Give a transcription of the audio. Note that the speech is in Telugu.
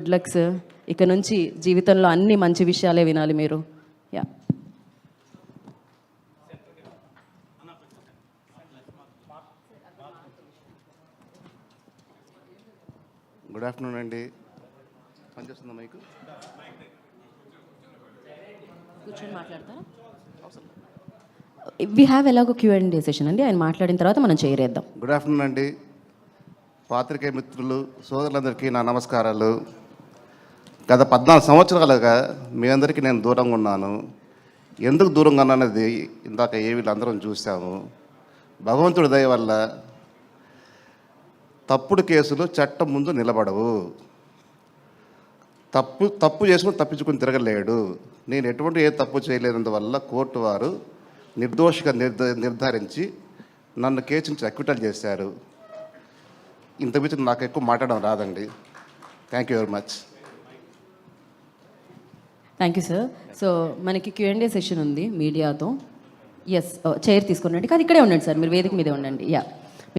Good luck sir. ఇక నుంచి జీవితంలో అన్ని మంచి విషయాలే వినాలి మీరు. యా, గుడ్ ఆఫ్టర్నూన్ అండి. పనిచేస్తుందా మైకు? కూర్చొని మాట్లాడతారా? వీ హ్యావ్ ఎలాగో Q&A సెషన్ అండి. ఆయన మాట్లాడిన తర్వాత మనం చేరేద్దాం. గుడ్ ఆఫ్టర్నూన్ అండి. పాత్రికేయ మిత్రులు, సోదరులందరికీ నా నమస్కారాలు. గత 14 సంవత్సరాలుగా మీ అందరికీ నేను దూరంగా ఉన్నాను. ఎందుకు దూరంగా ఉన్నానది ఇందాక వీళ్ళందరం చూసాము. భగవంతుడి దయ వల్ల తప్పుడు కేసులు చట్టం ముందు నిలబడవు. తప్పు చేసుకుని తప్పించుకుని తిరగలేడు. నేను ఎటువంటి తప్పు చేయలేనందువల్ల కోర్టు వారు నిర్దోషిగా నిర్ధారించి నన్ను కేసు నుంచి అక్విటల్ చేశారు. ఇంతకుమించి నాకు ఎక్కువ మాట్లాడడం రాదండి. Thank you very much. Thank you sir. So మనకి Q&A సెషన్ ఉంది మీడియాతో. ఎస్, చైర్ తీసుకున్నాండి. కాదు, ఇక్కడే ఉండండి సార్, మీరు వేదిక మీదే ఉండండి. యా.